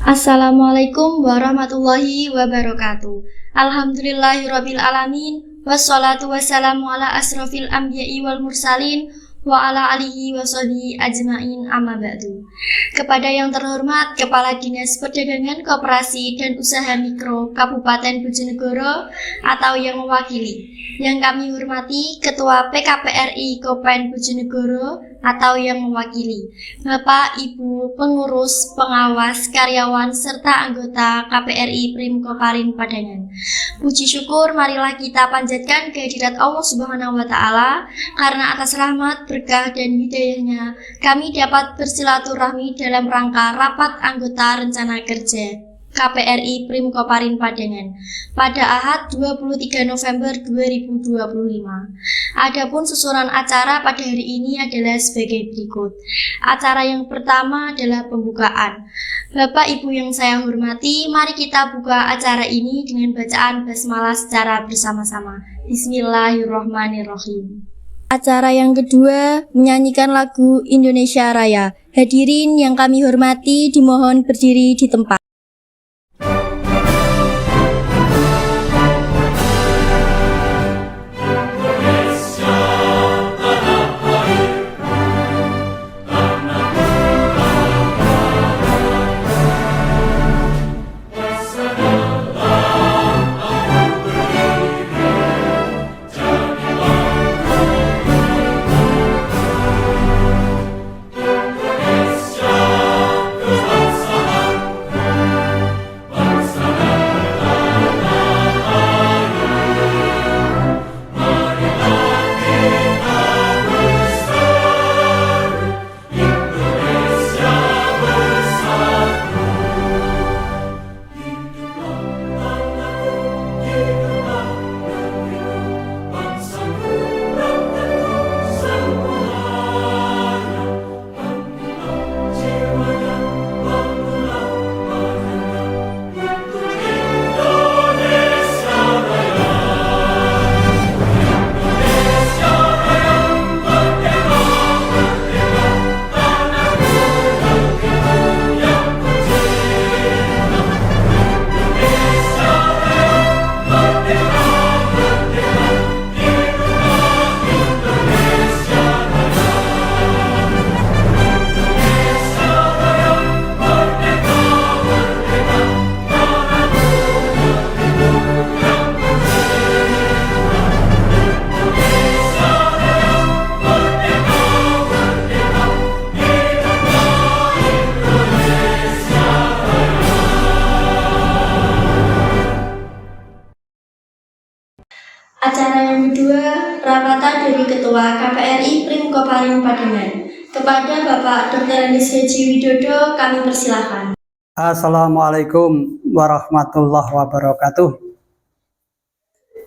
Assalamualaikum warahmatullahi wabarakatuh. Alhamdulillahirabbil alamin. Wassalatu wassalamu ala asrofil anbiya'i wal mursalin wa ala alihi wa sahbihi ajma'in, amma ba'du. Kepada yang terhormat Kepala Dinas Perdagangan Koperasi dan Usaha Mikro Kabupaten Bojonegoro atau yang mewakili, yang kami hormati Ketua PKPRI Kopen Bojonegoro atau yang mewakili, Bapak, Ibu, pengurus, pengawas, karyawan, serta anggota KPRI Prim Koparin Padangan. Puji syukur marilah kita panjatkan kehadirat Allah Subhanahu wa Ta'ala, karena atas rahmat, berkah, dan hidayahnya kami dapat bersilaturahmi dalam rangka rapat anggota rencana kerja KPRI Prim Koparin Padangan pada Ahad 23 November 2025. Adapun susunan acara pada hari ini adalah sebagai berikut. Acara yang pertama adalah pembukaan. Bapak Ibu yang saya hormati, mari kita buka acara ini dengan bacaan basmalah secara bersama-sama. Bismillahirrahmanirrahim. Acara yang kedua menyanyikan lagu Indonesia Raya. Hadirin yang kami hormati dimohon berdiri di tempat. Acara yang kedua, rapatan dari Ketua KPRI Prim Koparin Padangan. Kepada Bapak Dr. Andes Haji Widodo kami persilahkan. Assalamualaikum warahmatullahi wabarakatuh.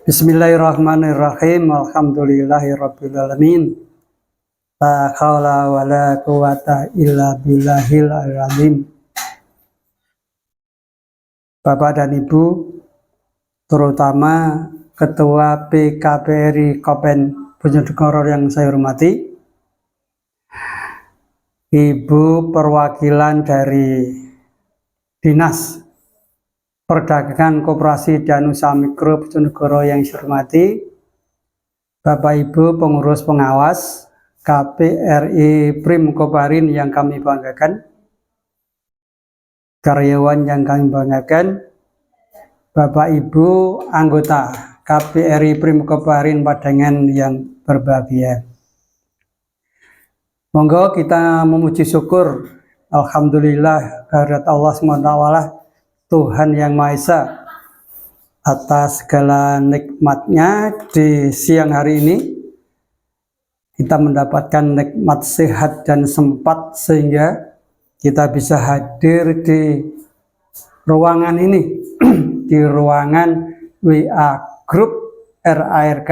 Bismillahirrahmanirrahim. Alhamdulillahirabbil alamin. La haula wala quwata illa billahil azim. Bapak dan Ibu, terutama Ketua PKPRI Kopen Bojonegoro yang saya hormati, Ibu perwakilan dari Dinas Perdagangan Koperasi dan Usaha Mikro Bojonegoro yang saya hormati, Bapak Ibu pengurus pengawas KPRI Prim Koparin yang kami banggakan, karyawan yang kami banggakan, Bapak Ibu anggota KPRI Prim Koparin Padangan yang berbahagia. Monggo kita memuji syukur, alhamdulillah kehadirat Allah SWT, Tuhan yang Maha Esa, atas segala nikmatnya. Di siang hari ini kita mendapatkan nikmat sehat dan sempat sehingga kita bisa hadir di ruangan ini, di ruangan WA Grup RARK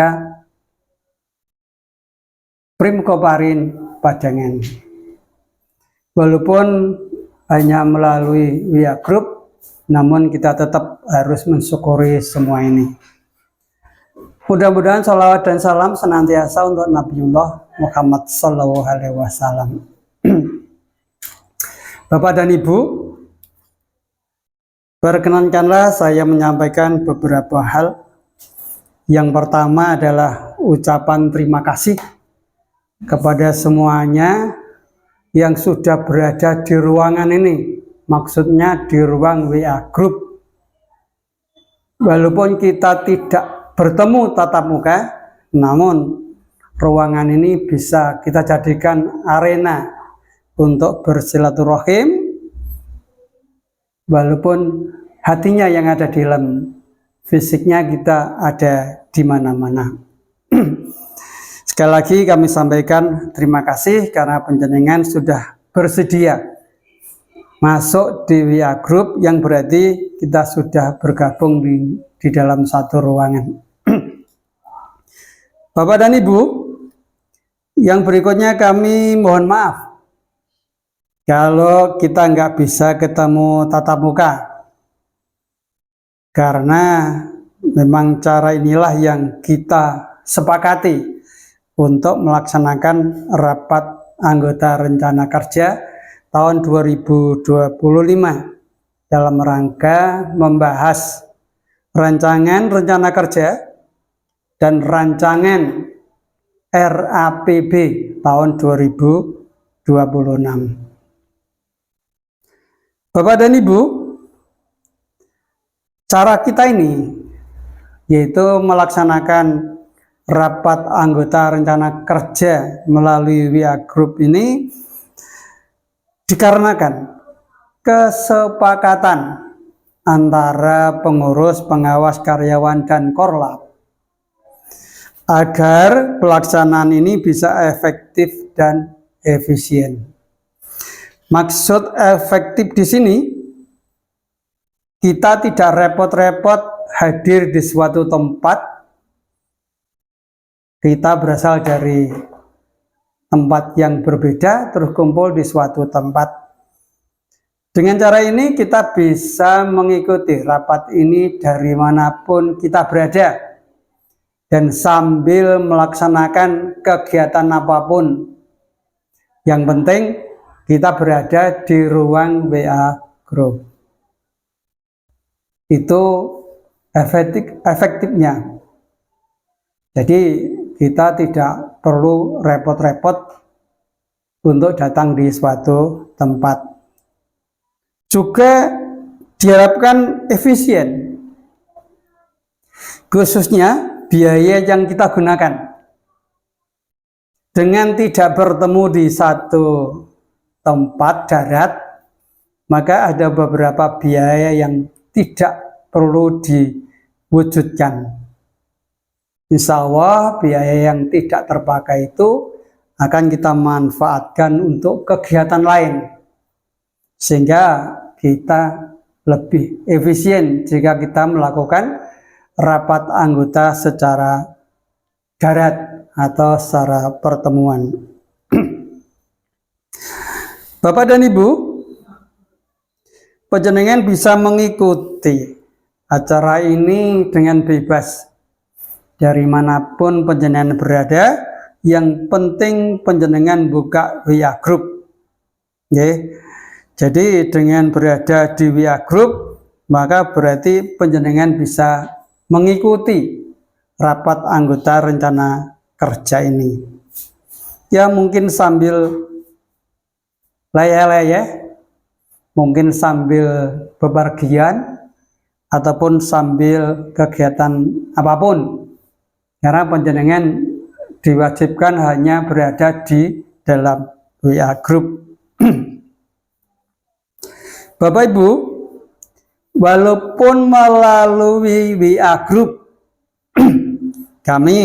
Prim Koparin Padangan. Walaupun hanya melalui WA Group, namun kita tetap harus mensyukuri semua ini. Mudah-mudahan sholawat dan salam senantiasa untuk Nabiullah Muhammad Sallallahu Alaihi Wasallam. Bapak dan Ibu, Perkenankanlah saya menyampaikan beberapa hal. Yang pertama adalah ucapan terima kasih kepada semuanya yang sudah berada di ruangan ini, maksudnya di ruang WA Group. Walaupun kita tidak bertemu tatap muka, namun ruangan ini bisa kita jadikan arena untuk bersilaturahim, walaupun hatinya yang ada di dalam, fisiknya kita ada di mana-mana. Sekali lagi kami sampaikan terima kasih karena panjenengan sudah bersedia masuk di WA Group, yang berarti kita sudah bergabung di dalam satu ruangan. Bapak dan Ibu, yang berikutnya kami mohon maaf kalau kita nggak bisa ketemu tatap muka, karena memang cara inilah yang kita sepakati untuk melaksanakan rapat anggota rencana kerja tahun 2025 dalam rangka membahas rancangan rencana kerja dan rancangan RAPB tahun 2026. Bapak dan Ibu, cara kita ini yaitu melaksanakan rapat anggota rencana kerja melalui WA Group ini dikarenakan kesepakatan antara pengurus, pengawas, karyawan, dan Korlap agar pelaksanaan ini bisa efektif dan efisien. Maksud efektif di sini, kita tidak repot-repot hadir di suatu tempat. Kita berasal dari tempat yang berbeda, terus kumpul di suatu tempat. Dengan cara ini kita bisa mengikuti rapat ini dari manapun kita berada, dan sambil melaksanakan kegiatan apapun. Yang penting kita berada di ruang WA Group. Itu efektifnya. Jadi kita tidak perlu repot-repot untuk datang di suatu tempat. Juga diharapkan efisien, khususnya biaya yang kita gunakan. Dengan tidak bertemu di satu tempat darat, maka ada beberapa biaya yang tidak perlu diwujudkan. Insya Allah biaya yang tidak terpakai itu akan kita manfaatkan untuk kegiatan lain, sehingga kita lebih efisien jika kita melakukan rapat anggota secara darat atau secara pertemuan. Bapak dan Ibu, panjenengan bisa mengikuti acara ini dengan bebas dari manapun panjenengan berada. Yang penting panjenengan buka WA Group. Jadi dengan berada di WA Group, maka berarti panjenengan bisa mengikuti rapat anggota rencana kerja ini. Ya mungkin sambil leyeh-leyeh, mungkin sambil bepergian, ataupun sambil kegiatan apapun. Karena panjenengan diwajibkan hanya berada di dalam WA Group. Bapak Ibu, walaupun melalui WA Group, kami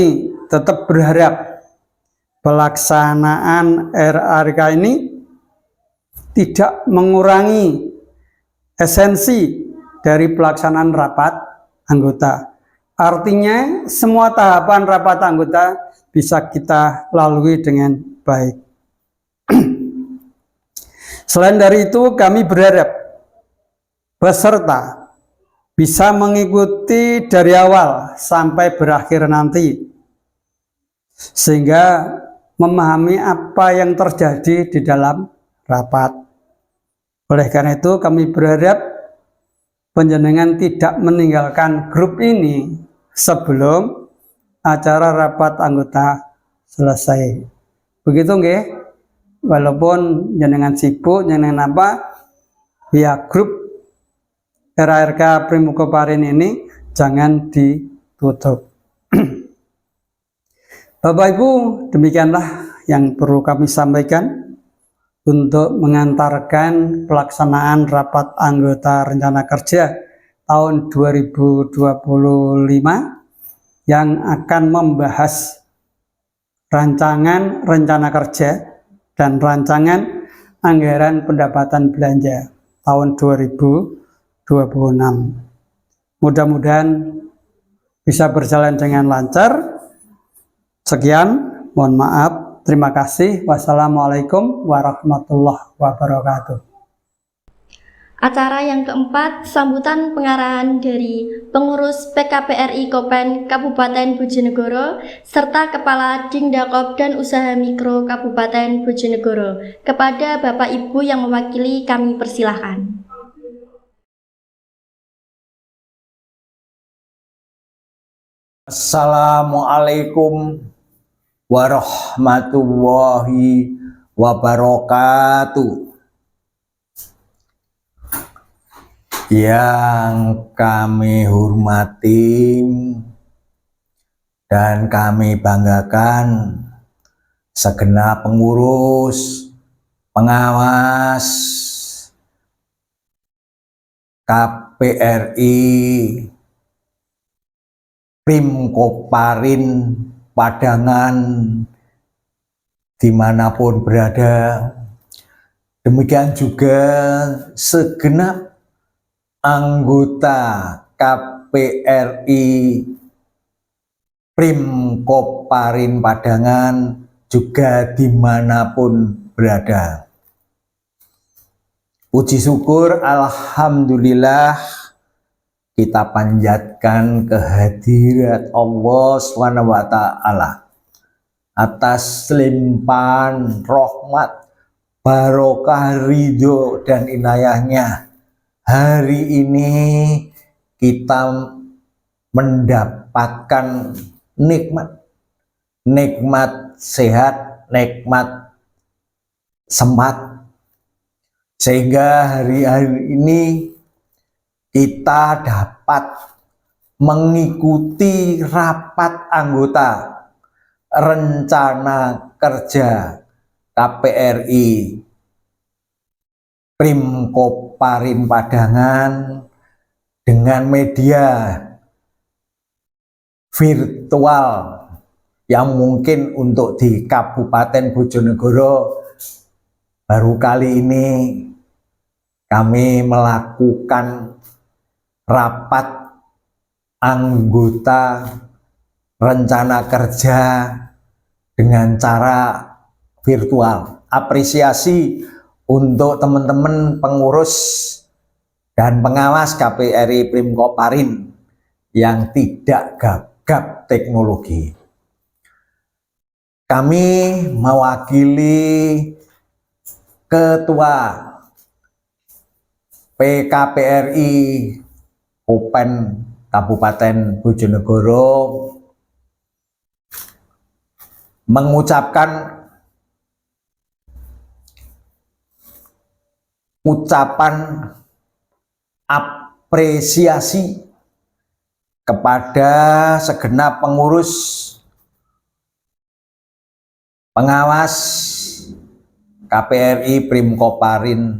tetap berharap pelaksanaan RRK ini tidak mengurangi esensi dari pelaksanaan rapat anggota. Artinya semua tahapan rapat anggota bisa kita lalui dengan baik. Selain dari itu, kami berharap peserta bisa mengikuti dari awal sampai berakhir nanti, sehingga memahami apa yang terjadi di dalam rapat. Oleh karena itu, kami berharap panjenengan tidak meninggalkan grup ini sebelum acara rapat anggota selesai. Begitu nggih? Walaupun jenengan sibuk, jenengan apa, ya grup RARK Primukoparin ini jangan ditutup. Bapak Ibu, demikianlah yang perlu kami sampaikan untuk mengantarkan pelaksanaan rapat anggota rencana kerja tahun 2025 yang akan membahas rancangan rencana kerja dan rancangan anggaran pendapatan belanja tahun 2026. Mudah-mudahan bisa berjalan dengan lancar. Sekian, mohon maaf. Terima kasih. Wassalamualaikum warahmatullahi wabarakatuh. Acara yang keempat, sambutan pengarahan dari pengurus PKPRI Kopen Kabupaten Bojonegoro serta Kepala Dingdakop dan Usaha Mikro Kabupaten Bojonegoro. Kepada Bapak Ibu yang mewakili kami persilahkan. Assalamualaikum warahmatullahi wabarakatuh. Yang kami hormati dan kami banggakan segenap pengurus, pengawas KPRI Primkoparin Padangan dimanapun berada. Demikian juga segenap anggota KPRI Primkoparin Padangan juga dimanapun berada. Puji syukur, alhamdulillah, kita panjatkan kehadirat Allah SWT atas limpahan rahmat, barokah, ridho dan inayahnya. Hari ini kita mendapatkan nikmat sehat, nikmat semat, sehingga hari-hari ini kita dapat mengikuti rapat anggota rencana kerja KPRI Primkoparin Padangan dengan media virtual yang mungkin untuk di Kabupaten Bojonegoro baru kali ini kami melakukan rapat anggota rencana kerja dengan cara virtual. Apresiasi untuk teman-teman pengurus dan pengawas KPRI Primkoparin yang tidak gagap teknologi. Kami mewakili Ketua PKPRI Kopen Kabupaten Bojonegoro mengucapkan ucapan apresiasi kepada segenap pengurus, pengawas KPRI Primkoparin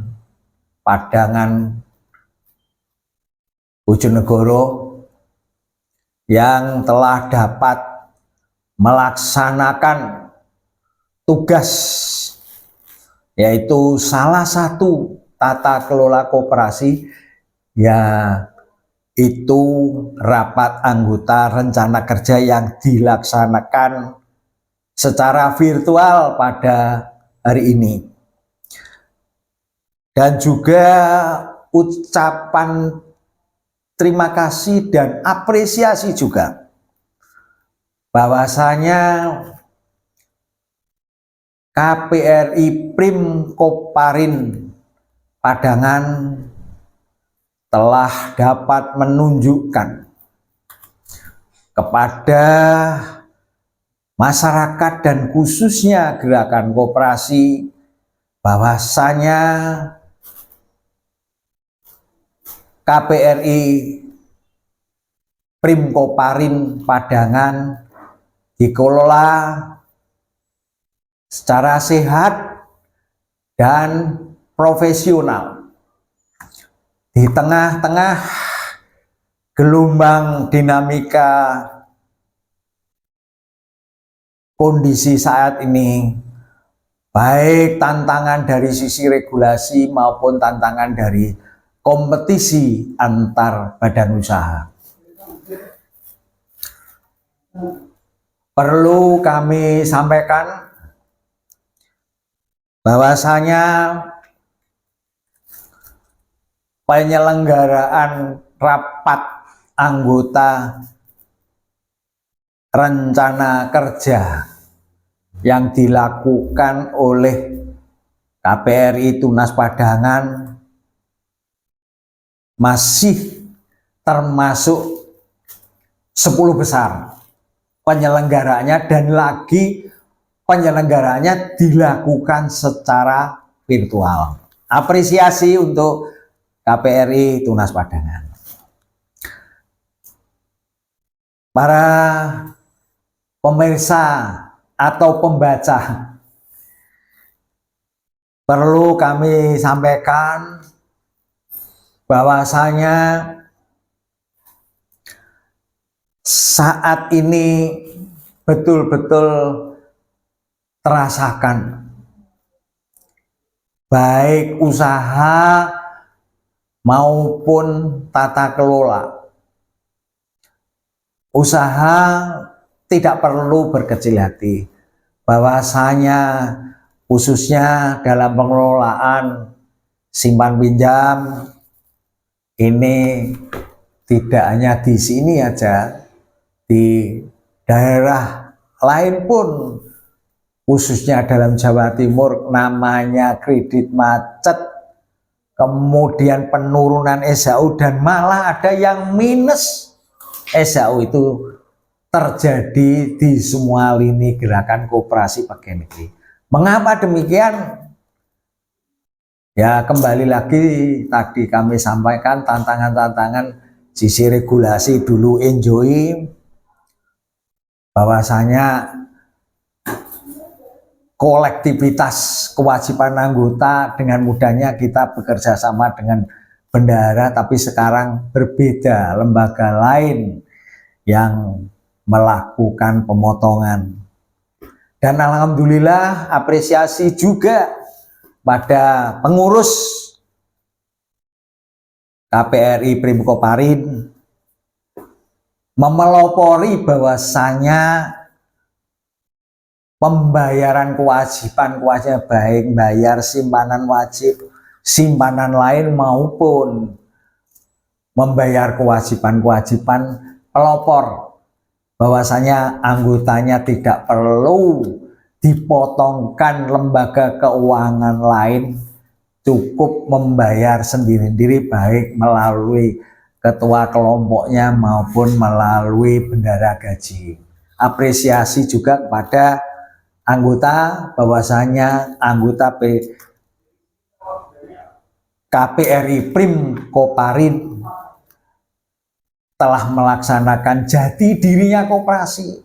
Padangan Bojonegoro yang telah dapat melaksanakan tugas, yaitu salah satu tata kelola koperasi, yaitu rapat anggota rencana kerja yang dilaksanakan secara virtual pada hari ini. Dan juga ucapan terima kasih dan apresiasi juga bahwasanya KPRI Primkoparin Padangan telah dapat menunjukkan kepada masyarakat dan khususnya gerakan koperasi bahwasanya KPRI Primkoparin Padangan dikelola secara sehat dan profesional di tengah-tengah gelombang dinamika kondisi saat ini, baik tantangan dari sisi regulasi maupun tantangan dari kompetisi antar badan usaha. Perlu kami sampaikan bahwasanya penyelenggaraan rapat anggota rencana kerja yang dilakukan oleh KPRI Tunas Padangan masih termasuk 10 besar penyelenggaranya, dan lagi penyelenggaranya dilakukan secara virtual. Apresiasi untuk KPRI Tunas Padangan. Para pemirsa atau pembaca, perlu kami sampaikan bahwasanya saat ini betul-betul terasakan baik usaha maupun tata kelola. Usaha tidak perlu berkecil hati, bahwasanya khususnya dalam pengelolaan simpan pinjam ini tidak hanya di sini aja, di daerah lain pun khususnya dalam Jawa Timur namanya kredit macet, kemudian penurunan SHU, dan malah ada yang minus SHU itu terjadi di semua lini gerakan koperasi pegawai negeri. Mengapa demikian? Ya, kembali lagi tadi kami sampaikan tantangan-tantangan sisi regulasi dulu enjoy, bahwasanya kolektivitas kewajiban anggota dengan mudahnya kita bekerja sama dengan bendahara, tapi sekarang berbeda, lembaga lain yang melakukan pemotongan. Dan alhamdulillah apresiasi juga pada pengurus KPRI Primkoparin memelopori bahwasanya pembayaran kewajiban baik bayar simpanan wajib, simpanan lain maupun membayar kewajiban pelopor, bahwasanya anggotanya tidak perlu dipotongkan lembaga keuangan lain, cukup membayar sendiri-sendiri baik melalui ketua kelompoknya maupun melalui bendahara gaji. Apresiasi juga kepada anggota, bahwasanya anggota KPRI Primkoparin telah melaksanakan jati dirinya koperasi,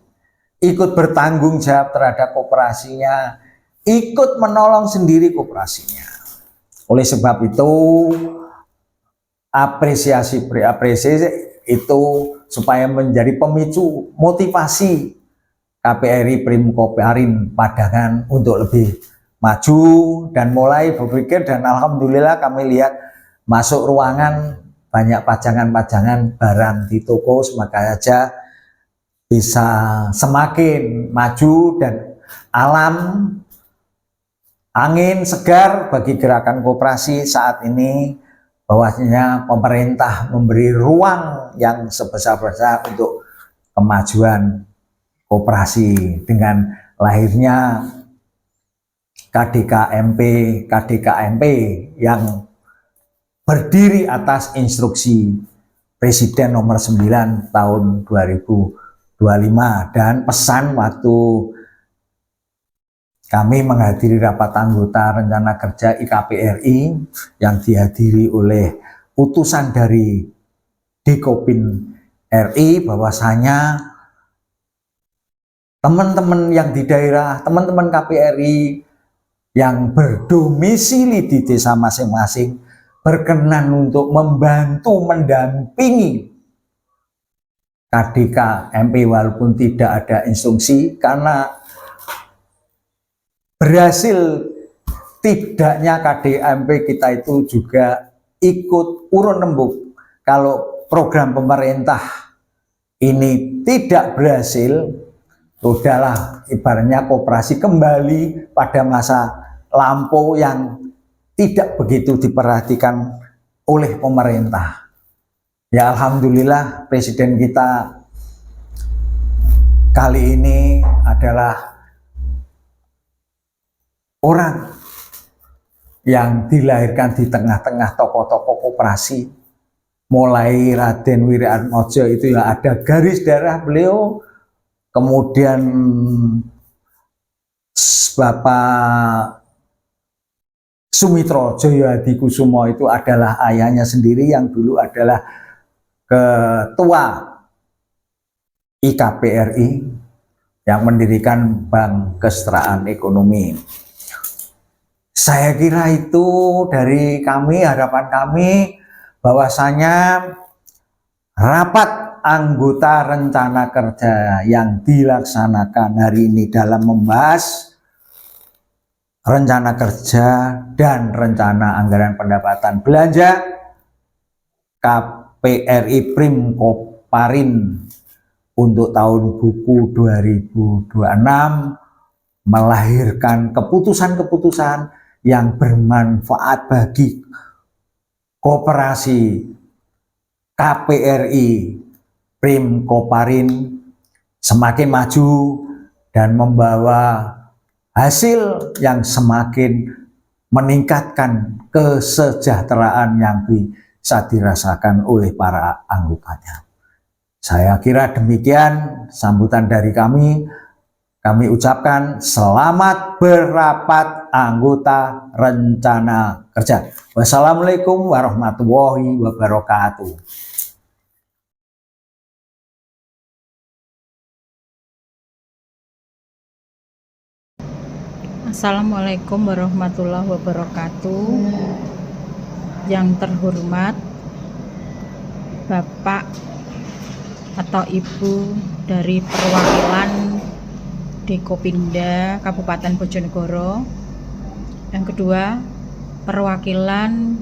ikut bertanggung jawab terhadap koperasinya, ikut menolong sendiri koperasinya. Oleh sebab itu apresiasi itu supaya menjadi pemicu motivasi KPRI Primkoparin Padangan untuk lebih maju dan mulai berpikir, dan alhamdulillah kami lihat masuk ruangan banyak pajangan-pajangan barang di toko, semoga saja bisa semakin maju dan alam angin segar bagi gerakan koperasi saat ini, bahwasanya pemerintah memberi ruang yang sebesar-besar untuk kemajuan koperasi dengan lahirnya KDKMP yang berdiri atas instruksi Presiden nomor 9 tahun 2025 dan pesan waktu kami menghadiri rapat anggota rencana kerja IKPRI yang dihadiri oleh utusan dari Dekopin RI, bahwasanya teman-teman yang di daerah, teman-teman KPRI yang berdomisili di desa masing-masing berkenan untuk membantu mendampingi KDK MP walaupun tidak ada instruksi, karena berhasil tidaknya KDMP kita itu juga ikut urun rembuk. Kalau program pemerintah ini tidak berhasil, udahlah ibaratnya koperasi kembali pada masa lampau yang tidak begitu diperhatikan oleh pemerintah. Ya alhamdulillah presiden kita kali ini adalah orang yang dilahirkan di tengah-tengah tokoh-tokoh koperasi, mulai Raden Wiri Atmojo itu ya ada garis darah beliau, kemudian Bapak Sumitro Joyohadikusumo itu adalah ayahnya sendiri yang dulu adalah ketua IKPRI yang mendirikan Bank Kesejahteraan Ekonomi. Saya kira itu dari kami, harapan kami bahwasanya rapat anggota rencana kerja yang dilaksanakan hari ini dalam membahas rencana kerja dan rencana anggaran pendapatan belanja KPRI Prim Koparin untuk tahun buku 2026 melahirkan keputusan-keputusan yang bermanfaat bagi koperasi KPRI Prim Koparin semakin maju dan membawa hasil yang semakin meningkatkan kesejahteraan yang bisa dirasakan oleh para anggotanya. Saya kira demikian sambutan dari kami. Kami ucapkan selamat berapat anggota rencana kerja. Wassalamualaikum warahmatullahi wabarakatuh. Assalamualaikum warahmatullahi wabarakatuh. Yang terhormat Bapak atau Ibu dari perwakilan Dekopinda Kabupaten Bojonegoro. Yang kedua, perwakilan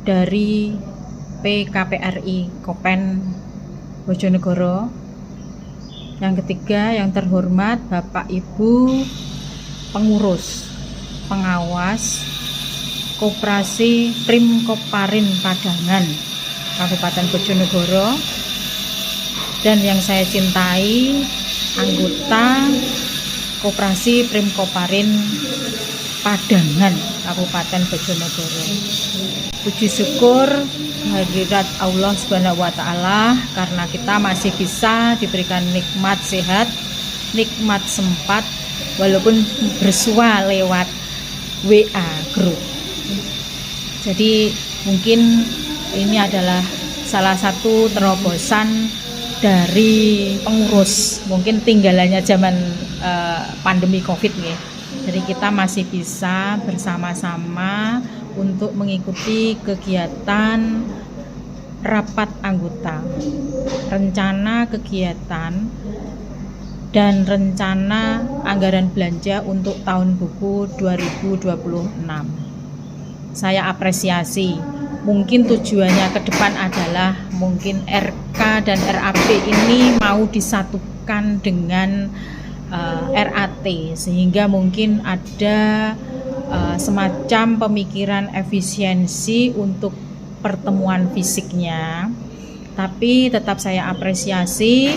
dari PKPRI Kopen Bojonegoro. Yang ketiga, yang terhormat Bapak Ibu pengurus pengawas Koperasi Prim Koparin Padangan Kabupaten Bojonegoro. Dan yang saya cintai, anggota Koperasi Prim Koparin Padangan Kabupaten Bojonegoro. Puji syukur hadirat Allah Subhanahu wa taala karena kita masih bisa diberikan nikmat sehat, nikmat sempat walaupun bersua lewat WA group. Jadi mungkin ini adalah salah satu terobosan dari pengurus, mungkin tinggalannya zaman pandemi Covid ya. Jadi kita masih bisa bersama-sama untuk mengikuti kegiatan rapat anggota, rencana kegiatan dan rencana anggaran belanja untuk tahun buku 2026. Saya apresiasi. Mungkin tujuannya ke depan adalah mungkin RK dan RAP ini mau disatukan dengan RAT, sehingga mungkin ada semacam pemikiran efisiensi untuk pertemuan fisiknya. Tapi tetap saya apresiasi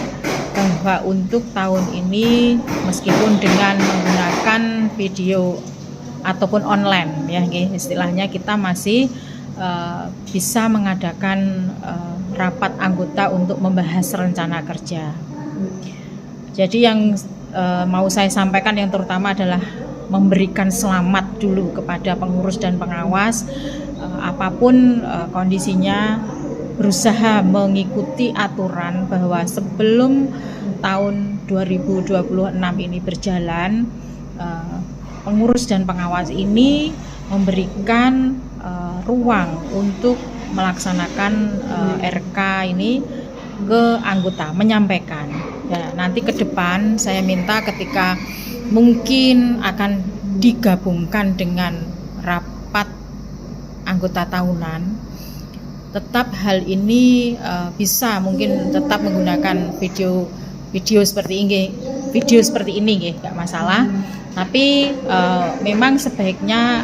bahwa untuk tahun ini meskipun dengan menggunakan video ataupun online ya, istilahnya kita masih bisa mengadakan rapat anggota untuk membahas rencana kerja. Jadi yang mau saya sampaikan yang terutama adalah memberikan selamat dulu kepada pengurus dan pengawas, apapun kondisinya berusaha mengikuti aturan bahwa sebelum tahun 2026 ini berjalan, pengurus dan pengawas ini memberikan ruang untuk melaksanakan RK ini ke anggota, menyampaikan. Ya, nanti ke depan saya minta ketika mungkin akan digabungkan dengan rapat anggota tahunan, tetap hal ini bisa mungkin tetap menggunakan video seperti ini nggak masalah, tapi memang sebaiknya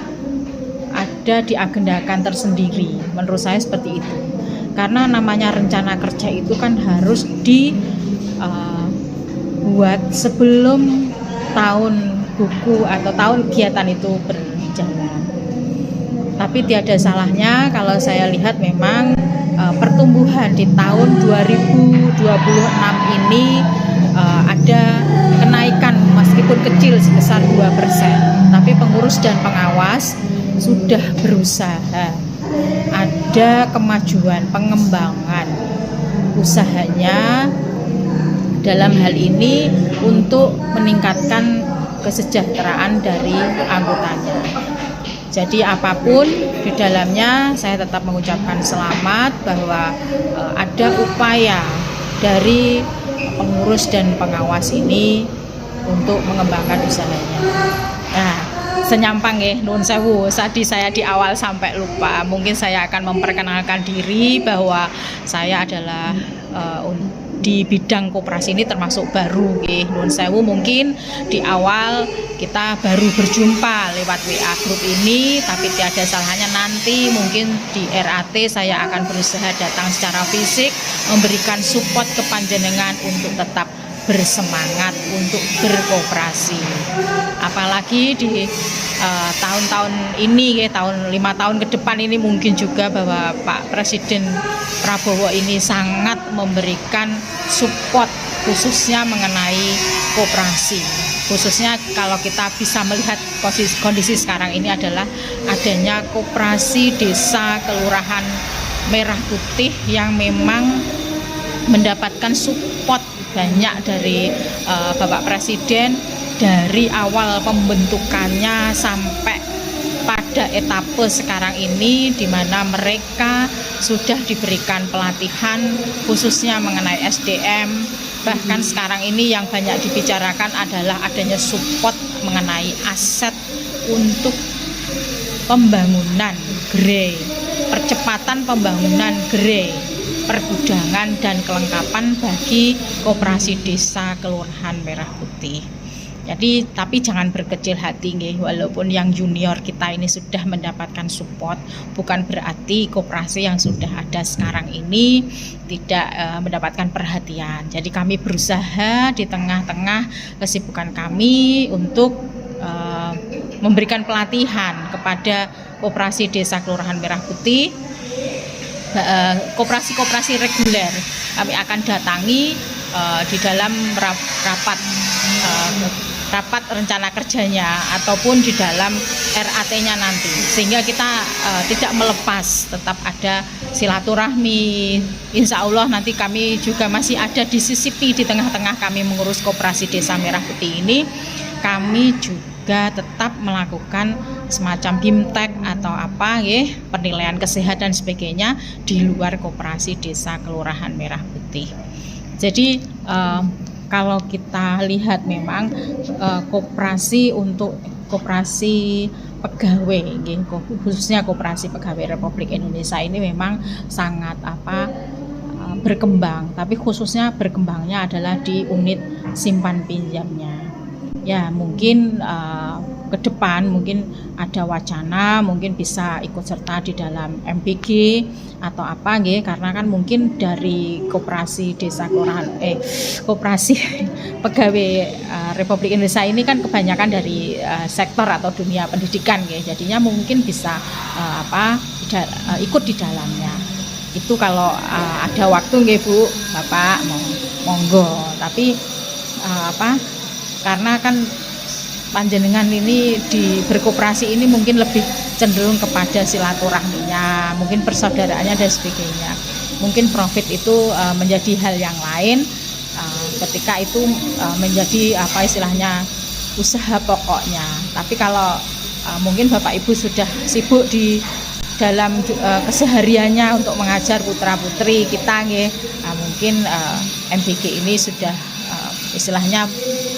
ada diagendakan tersendiri, menurut saya seperti itu, karena namanya rencana kerja itu kan harus dibuat sebelum tahun buku atau tahun kegiatan itu berjalan. Tapi tiada salahnya kalau saya lihat memang pertumbuhan di tahun 2026 ini ada kenaikan meskipun kecil sebesar 2%, tapi pengurus dan pengawas sudah berusaha, ada kemajuan, pengembangan usahanya dalam hal ini untuk meningkatkan kesejahteraan dari anggotanya. Jadi apapun di dalamnya saya tetap mengucapkan selamat bahwa ada upaya dari pengurus dan pengawas ini untuk mengembangkan usahanya. Nah, senyampang ya, nuwun sewu. Tadi saya di awal sampai lupa. Mungkin saya akan memperkenalkan diri bahwa saya adalah di bidang koperasi ini termasuk baru nggih. Nuwun sewu, mungkin di awal kita baru berjumpa lewat WA grup ini, tapi tiada salahnya nanti mungkin di RAT saya akan berusaha datang secara fisik memberikan support ke panjenengan untuk tetap bersemangat untuk berkoperasi. Apalagi di tahun-tahun ini, tahun 5 tahun ke depan ini mungkin juga bahwa Pak Presiden Prabowo ini sangat memberikan support khususnya mengenai koperasi. Khususnya kalau kita bisa melihat kondisi sekarang ini adalah adanya koperasi desa kelurahan Merah Putih yang memang mendapatkan support banyak dari Bapak Presiden dari awal pembentukannya sampai pada etape sekarang ini, di mana mereka sudah diberikan pelatihan khususnya mengenai SDM. Bahkan sekarang ini yang banyak dibicarakan adalah adanya support mengenai aset untuk pembangunan gerai, percepatan pembangunan gerai, pergudangan dan kelengkapan bagi koperasi desa kelurahan Merah Putih. Jadi tapi jangan berkecil hati nggih, walaupun yang junior kita ini sudah mendapatkan support, bukan berarti koperasi yang sudah ada sekarang ini tidak mendapatkan perhatian. Jadi kami berusaha di tengah-tengah kesibukan kami untuk memberikan pelatihan kepada koperasi desa kelurahan Merah Putih, koperasi-koperasi reguler. Kami akan datangi di dalam rapat rencana kerjanya ataupun di dalam RAT-nya nanti, sehingga kita tidak melepas, tetap ada silaturahmi. Insya Allah nanti kami juga masih ada disisipi di tengah-tengah kami mengurus koperasi desa Merah Putih ini, kami juga tetap melakukan semacam BIMTEK atau apa ya, penilaian kesehatan dan sebagainya di luar koperasi desa kelurahan Merah Putih. Jadi kalau kita lihat memang koperasi untuk koperasi pegawai, khususnya koperasi pegawai Republik Indonesia ini memang sangat berkembang, tapi khususnya berkembangnya adalah di unit simpan pinjamnya. Ya mungkin ke depan mungkin ada wacana mungkin bisa ikut serta di dalam MPG atau apa nggih, karena kan mungkin dari koperasi desa koperasi pegawai Republik Indonesia ini kan kebanyakan dari sektor atau dunia pendidikan nggih, jadinya mungkin bisa ikut di dalamnya. Itu kalau ada waktu nggih Bu, Bapak monggo. Tapi karena kan panjenengan ini di berkoperasi ini mungkin lebih cenderung kepada silaturahminya, mungkin persaudaraannya dan sebagainya. Mungkin profit itu menjadi hal yang lain ketika itu menjadi istilahnya usaha pokoknya. Tapi kalau mungkin Bapak Ibu sudah sibuk di dalam kesehariannya untuk mengajar putra-putri kita nggih, mungkin MBG ini sudah istilahnya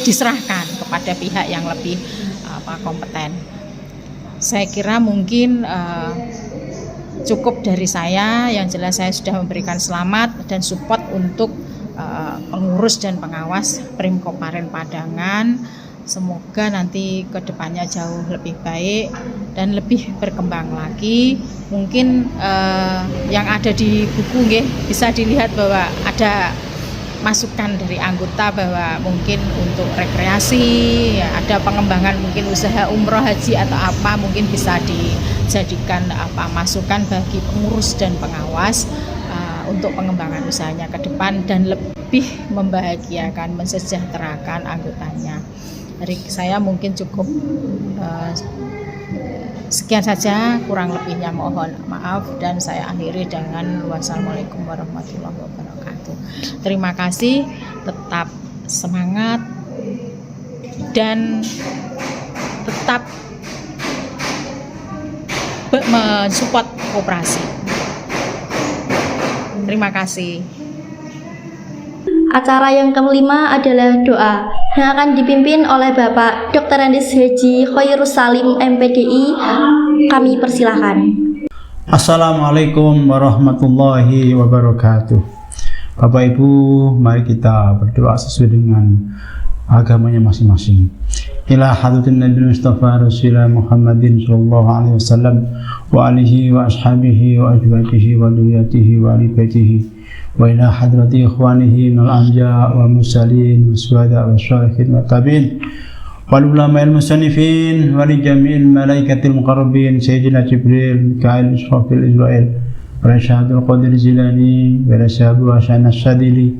diserahkan kepada pihak yang lebih kompeten. Saya kira mungkin cukup dari saya. Yang jelas saya sudah memberikan selamat dan support untuk pengurus dan pengawas Primkoparen Padangan. Semoga nanti kedepannya jauh lebih baik dan lebih berkembang lagi. Mungkin yang ada di buku nggih, bisa dilihat bahwa ada masukan dari anggota bahwa mungkin untuk rekreasi, ya, ada pengembangan mungkin usaha umroh haji atau apa, mungkin bisa dijadikan masukan bagi pengurus dan pengawas untuk pengembangan usahanya ke depan dan lebih membahagiakan, mensejahterakan anggotanya. Dari saya mungkin cukup sekian saja, kurang lebihnya mohon maaf dan saya akhiri dengan wassalamualaikum warahmatullahi wabarakatuh. Terima kasih, tetap semangat dan tetap mensupport koperasi. Terima kasih. Acara yang kelima adalah doa yang akan dipimpin oleh Bapak Dr. Andes Haji Khoirus Salim MPDI. Kami persilahkan. Assalamualaikum warahmatullahi wabarakatuh. Bapak Ibu, mari kita berdoa sesuai dengan agamanya masing-masing. Ila hadratin Nabi Mustafa Rasulullah Muhammadin sallallahu alaihi wasallam wa alihi wa ashabihi wa azwajihi wa dzurriyyatihi wa ali baitihi wa ila hadrati ikhwanihi minal anbiya wa mursalin wa syuhada wa sholihin wa tabi'in wal ulama'il musannifin wa li jami'il malaikatil muqarrabin sayyidina Jibril Mikail Israfil Israil wa syahadul qadir Jilani wa syahadu Hasan As-Sadili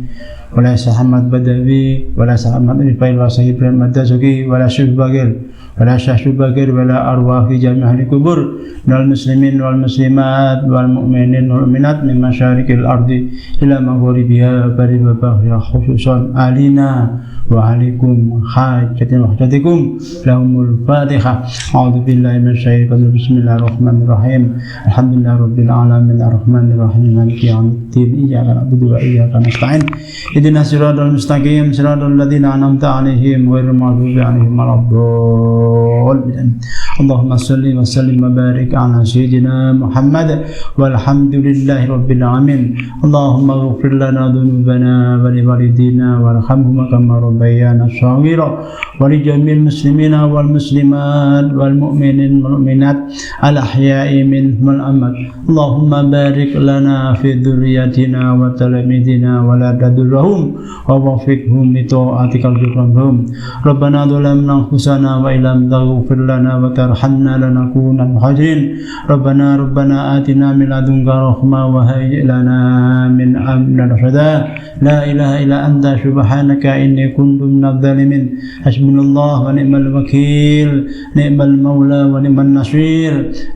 wa Ahmad Badawi wa Ahmad Rifail wa Sayyid Ibrahim Ad-Dasuki wa Syekh Bagir ولا شهد بكر ولا أرواح جميع أهل القبور من المسلمين والمسلمات والمؤمنين والمؤمنات من مشارق الأرض إلى مغاربها بر وبحرها خصوصا علينا وعليكم حاجة وحاجتكم لهم الفاتحة. أعوذ بالله من الشيطان الرجيم. بسم الله الرحمن الرحيم. الحمد لله رب العالمين الرحمن الرحيم مالك يوم الدين إياك نعبد وإياك نستعين اهدنا الصراط المستقيم صراط الذين أنعمت عليهم غير المغضوب عليهم ولا الضالين. اللهم صل وسلم وبارك على سيدنا محمد والحمد لله رب العالمين. اللهم اغفر لنا ذنوبنا ولوالدينا وارحمهما كما ربيانا صغيرا ولجميع المسلمين والمسلمات والمؤمنين والمؤمنات الأحياء منهم والأموات. اللهم بارك لنا في ذريتنا وتلاميذنا ولا تضرهم ووفقهم لطاعتك وشكرهم. ربنا ظلمنا أنفسنا وإن لم تغفر لنا وترحمنا لنكونن من الخاسرين. ربنا آتنا من لدنك رحمة وهيئ لنا من أمرنا رشدا. لا إله إلا أنت سبحانك إني كنت من الظالمين. حسبنا الله ونعم الوكيل نعم المولى ونعم النصير.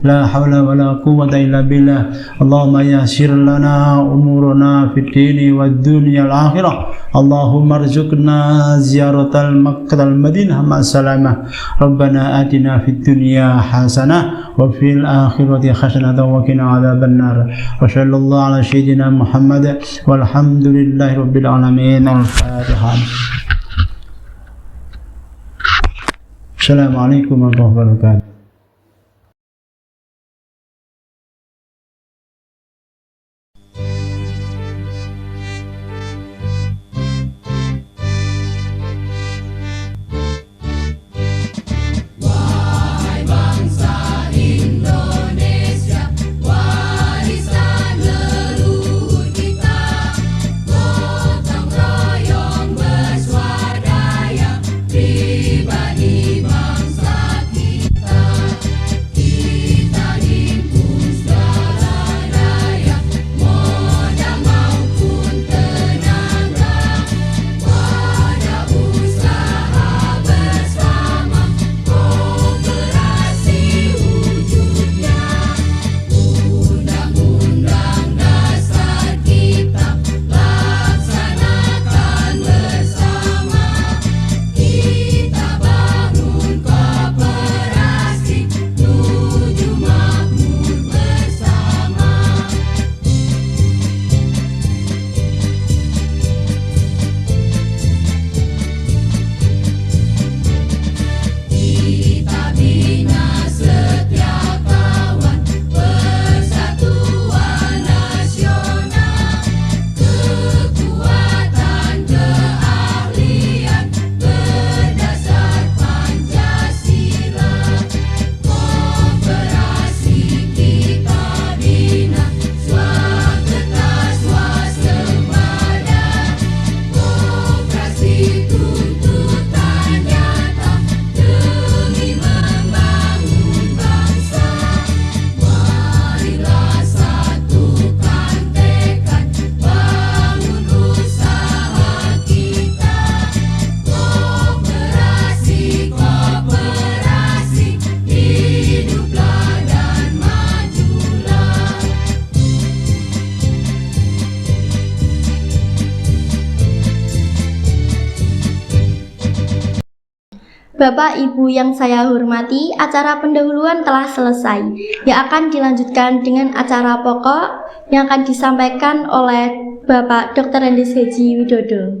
لا حول ولا قوة إلا بالله. اللهم يسر لنا أمورنا في الدين والدنيا والآخرة. اللهم ارزقنا زيارة مكة المدينة مع السلامة. ربنا آتنا في الدنيا حسنة وفي الآخرة حسنة وقنا عذاب النار. وصلى الله على سيدنا محمد والحمد لله رب العالمين. الفاتحة. السلام عليكم ورحمة الله وبركاته. Wow. Bapak Ibu yang saya hormati, acara pendahuluan telah selesai. Yang akan dilanjutkan dengan acara pokok yang akan disampaikan oleh Bapak Dr. Andes Haji Widodo.